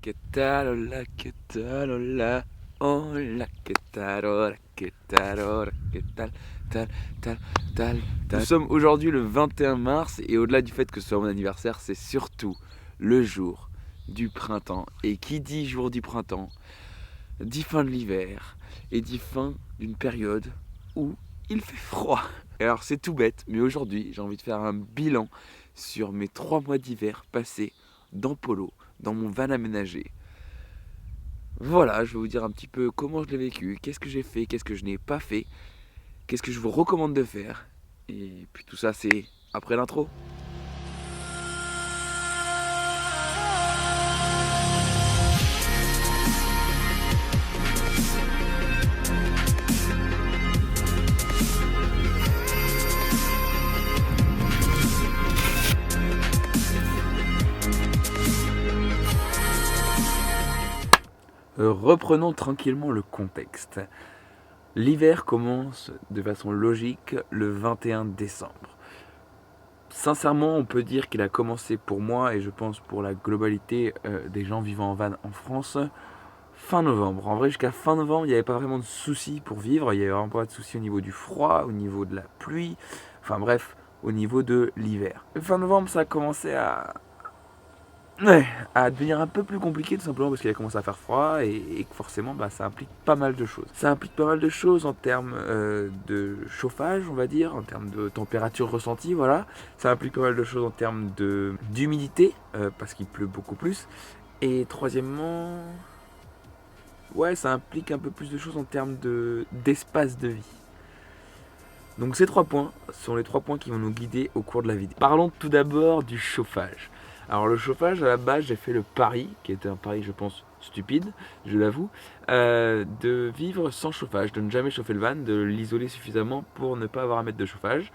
que tal, hola, que tal, hola, hola, que tal, hola, que tal, hola, que tal, tal, tal, tal, tal. Nous sommes aujourd'hui le 21 mars et au-delà du fait que ce soit mon anniversaire, c'est surtout le jour du printemps. Et qui dit jour du printemps, dit fin de l'hiver et dit fin d'une période où il fait froid. Et alors c'est tout bête, mais aujourd'hui j'ai envie de faire un bilan sur mes 3 mois d'hiver passés dans Polo, dans mon van aménagé. Voilà, je vais vous dire un petit peu comment je l'ai vécu, qu'est-ce que j'ai fait, qu'est-ce que je n'ai pas fait, qu'est-ce que je vous recommande de faire. Et puis tout ça c'est après l'intro. Reprenons tranquillement le contexte. L'hiver commence de façon logique le 21 décembre. Sincèrement, on peut dire qu'il a commencé pour moi et je pense pour la globalité des gens vivant en van en France fin novembre. En vrai, jusqu'à fin novembre, il n'y avait pas vraiment de soucis pour vivre. Il n'y avait vraiment pas de soucis au niveau du froid, au niveau de la pluie, enfin bref, au niveau de l'hiver. Fin novembre, ça a commencé à devenir un peu plus compliqué tout simplement parce qu'il a commencé à faire froid et que forcément ça implique pas mal de choses. Ça implique pas mal de choses en termes de chauffage, on va dire, en termes de température ressentie, voilà. Ça implique pas mal de choses en termes d'humidité parce qu'il pleut beaucoup plus. Et troisièmement, ouais, ça implique un peu plus de choses en termes d'espace de vie. Donc ces 3 points sont les 3 points qui vont nous guider au cours de la vidéo. Parlons tout d'abord du chauffage. Alors le chauffage, à la base, j'ai fait le pari, qui était un pari, je pense, stupide, je l'avoue, de vivre sans chauffage, de ne jamais chauffer le van, de l'isoler suffisamment pour ne pas avoir à mettre de chauffage.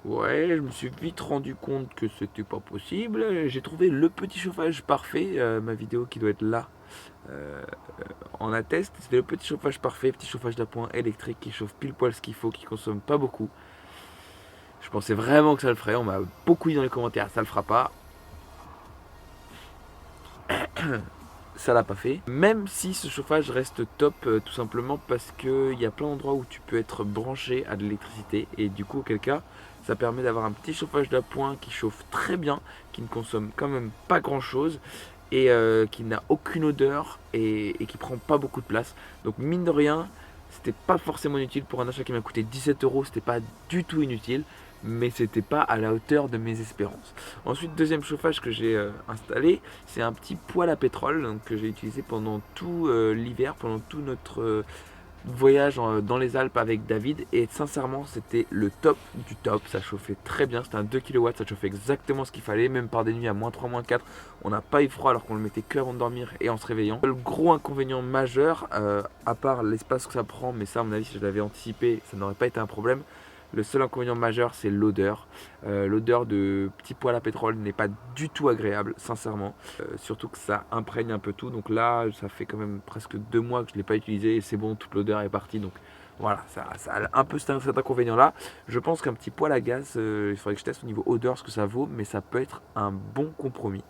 Ouais, je me suis vite rendu compte que c'était pas possible. J'ai trouvé le petit chauffage parfait, ma vidéo qui doit être là euh, en atteste. C'était le petit chauffage parfait, petit chauffage d'appoint électrique qui chauffe pile poil ce qu'il faut, qui consomme pas beaucoup. Je pensais vraiment que ça le ferait. On m'a beaucoup dit dans les commentaires, ça le fera pas. Ça l'a pas fait. Même si ce chauffage reste top, tout simplement parce qu'il y a plein d'endroits où tu peux être branché à de l'électricité. Et du coup, auquel cas, ça permet d'avoir un petit chauffage d'appoint qui chauffe très bien, qui ne consomme quand même pas grand chose et qui n'a aucune odeur et qui prend pas beaucoup de place. Donc mine de rien, c'était pas forcément inutile pour un achat qui m'a coûté 17 €, c'était pas du tout inutile, mais c'était pas à la hauteur de mes espérances. Ensuite, deuxième chauffage que j'ai installé, c'est un petit poêle à pétrole donc, que j'ai utilisé pendant tout l'hiver, pendant tout notre voyage dans les Alpes avec David. Et sincèrement, c'était le top du top. Ça chauffait très bien. C'était un 2 kW, ça chauffait exactement ce qu'il fallait. Même par des nuits à -3, -4, on n'a pas eu froid alors qu'on le mettait que avant de dormir et en se réveillant. Le gros inconvénient majeur, à part l'espace que ça prend, mais ça, à mon avis, si je l'avais anticipé, ça n'aurait pas été un problème. Le seul inconvénient majeur, c'est l'odeur. L'odeur de petit poêle à pétrole n'est pas du tout agréable, sincèrement. Surtout que ça imprègne un peu tout. Donc là, ça fait quand même presque 2 mois que je ne l'ai pas utilisé et c'est bon, toute l'odeur est partie. Donc voilà, ça a un peu cet inconvénient-là. Je pense qu'un petit poêle à gaz, il faudrait que je teste au niveau odeur ce que ça vaut, mais ça peut être un bon compromis.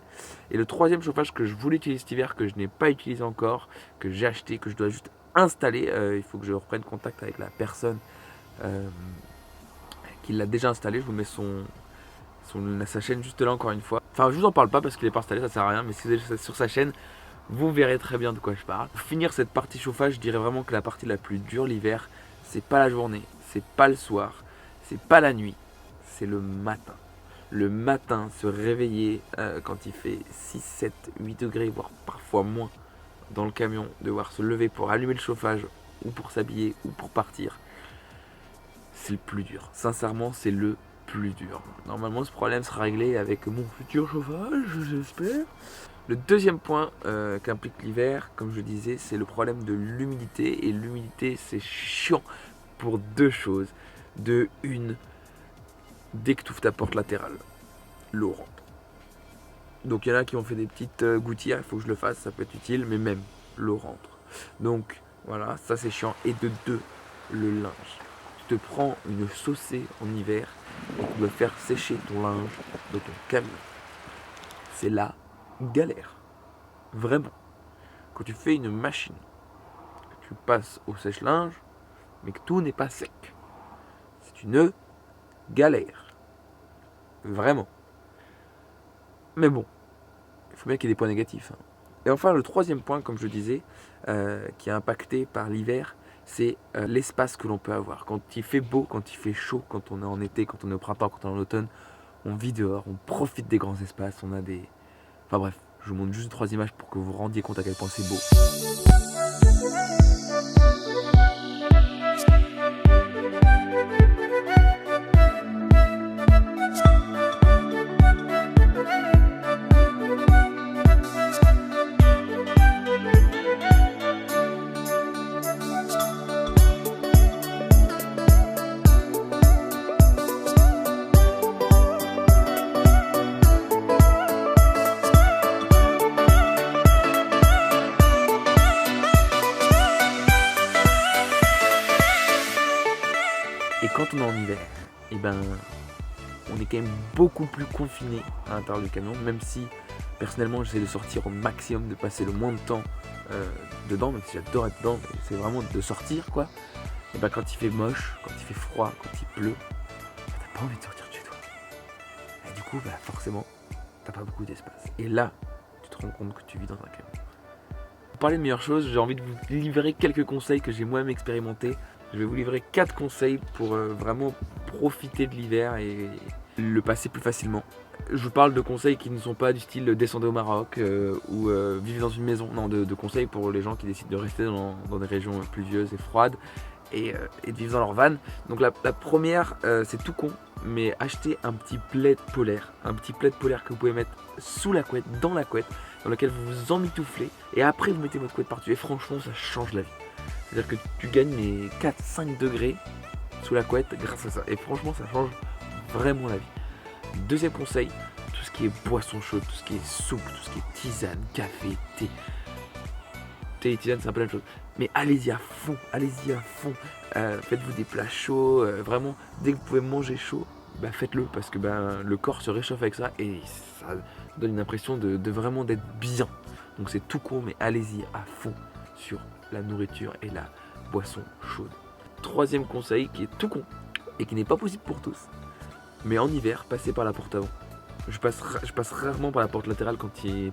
Et le troisième chauffage que je voulais utiliser cet hiver, que je n'ai pas utilisé encore, que j'ai acheté, que je dois juste installer, il faut que je reprenne contact avec la personne qui l'a déjà installé. Je vous mets sa chaîne juste là encore une fois. Enfin, je vous en parle pas parce qu'il est pas installé, ça sert à rien, mais si vous êtes sur sa chaîne, vous verrez très bien de quoi je parle. Pour finir cette partie chauffage, je dirais vraiment que la partie la plus dure l'hiver, c'est pas la journée, c'est pas le soir, c'est pas la nuit, c'est le matin. Le matin, se réveiller quand il fait 6, 7, 8 degrés, voire parfois moins dans le camion, devoir se lever pour allumer le chauffage ou pour s'habiller ou pour partir, c'est le plus dur. Sincèrement, c'est le plus dur. Normalement, ce problème sera réglé avec mon futur chauffage, j'espère. Le deuxième point qu'implique l'hiver, comme je disais, c'est le problème de l'humidité. Et l'humidité, c'est chiant pour deux choses. De une, dès que tu ouvres ta porte latérale, l'eau rentre. Donc il y en a qui ont fait des petites gouttières, il faut que je le fasse, ça peut être utile, mais même l'eau rentre. Donc voilà, ça c'est chiant. Et de deux, le linge. Tu te prends une saucée en hiver et tu dois faire sécher ton linge dans ton camion. C'est la galère. Vraiment. Quand tu fais une machine, que tu passes au sèche-linge, mais que tout n'est pas sec, c'est une galère. Vraiment. Mais bon, il faut bien qu'il y ait des points négatifs. Et enfin, le troisième point, comme je disais, qui est impacté par l'hiver, c'est l'espace que l'on peut avoir. Quand il fait beau, quand il fait chaud, quand on est en été, quand on est au printemps, quand on est en automne, on vit dehors, on profite des grands espaces, on a des... Enfin bref, je vous montre juste 3 images pour que vous vous rendiez compte à quel point c'est beau. Et quand on est en hiver, eh ben, on est quand même beaucoup plus confiné à l'intérieur du camion, même si personnellement j'essaie de sortir au maximum, de passer le moins de temps dedans, même si j'adore être dedans, mais c'est vraiment de sortir quoi. Et ben quand il fait moche, quand il fait froid, quand il pleut, t'as pas envie de sortir de chez toi. Et du coup, forcément, t'as pas beaucoup d'espace. Et là, tu te rends compte que tu vis dans un camion. Pour parler de meilleures choses, j'ai envie de vous livrer quelques conseils que j'ai moi-même expérimentés. Je vais vous livrer 4 conseils pour vraiment profiter de l'hiver et le passer plus facilement. Je vous parle de conseils qui ne sont pas du style descendre au Maroc ou vivre dans une maison. Non, de conseils pour les gens qui décident de rester dans des régions pluvieuses et froides et de vivre dans leur van. Donc la première, c'est tout con, mais achetez un petit plaid polaire. Un petit plaid polaire que vous pouvez mettre sous la couette, dans lequel vous vous emmitouflez et après vous mettez votre couette par-dessus. Et franchement, ça change la vie. C'est-à-dire que tu gagnes les 4-5 degrés sous la couette grâce à ça. Et franchement, ça change vraiment la vie. Deuxième conseil, tout ce qui est boisson chaude, tout ce qui est soupe, tout ce qui est tisane, café, thé. Thé et tisane, c'est un peu la même chose. Mais allez-y à fond, allez-y à fond. Faites-vous des plats chauds. Vraiment, dès que vous pouvez manger chaud, faites-le. Parce que le corps se réchauffe avec ça et ça donne une impression de vraiment d'être bien. Donc c'est tout con, mais allez-y à fond sur la nourriture et la boisson chaude. Troisième conseil qui est tout con et qui n'est pas possible pour tous, mais en hiver, passez par la porte avant. Je passe rarement par la porte latérale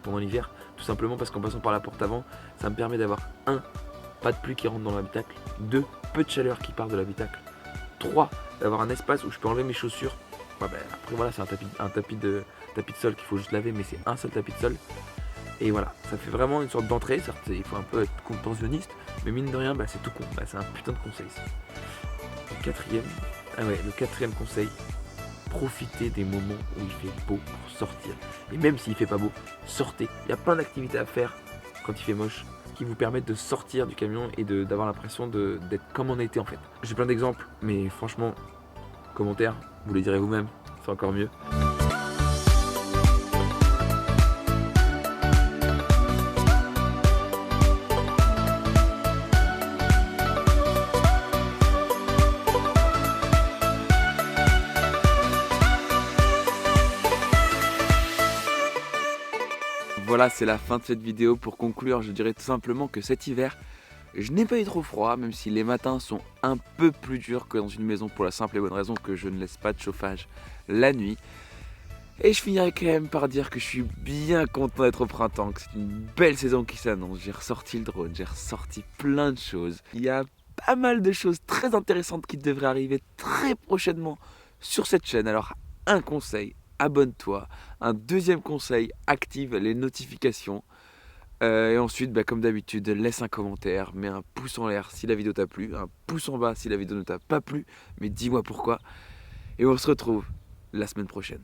pendant l'hiver, tout simplement parce qu'en passant par la porte avant, ça me permet d'avoir 1. Pas de pluie qui rentre dans l'habitacle, 2. Peu de chaleur qui part de l'habitacle, 3. D'avoir un espace où je peux enlever mes chaussures. Après voilà, c'est un tapis de sol qu'il faut juste laver, mais c'est un seul tapis de sol. Et voilà, ça fait vraiment une sorte d'entrée. Certes, il faut un peu être pensionniste, mais mine de rien, c'est tout con. C'est un putain de conseil ça. Le quatrième conseil, profitez des moments où il fait beau pour sortir. Et même s'il fait pas beau, sortez. Il y a plein d'activités à faire quand il fait moche qui vous permettent de sortir du camion et d'avoir l'impression d'être comme on était en fait. J'ai plein d'exemples, mais franchement, commentaires, vous les direz vous-même, c'est encore mieux. Voilà, c'est la fin de cette vidéo. Pour conclure, je dirais tout simplement que cet hiver, je n'ai pas eu trop froid, même si les matins sont un peu plus durs que dans une maison pour la simple et bonne raison que je ne laisse pas de chauffage la nuit. Et je finirai quand même par dire que je suis bien content d'être au printemps, que c'est une belle saison qui s'annonce. J'ai ressorti le drone, j'ai ressorti plein de choses. Il y a pas mal de choses très intéressantes qui devraient arriver très prochainement sur cette chaîne. Alors, un conseil, abonne-toi. Un deuxième conseil, active les notifications. Et ensuite, comme d'habitude, laisse un commentaire, mets un pouce en l'air si la vidéo t'a plu, un pouce en bas si la vidéo ne t'a pas plu, mais dis-moi pourquoi. Et on se retrouve la semaine prochaine.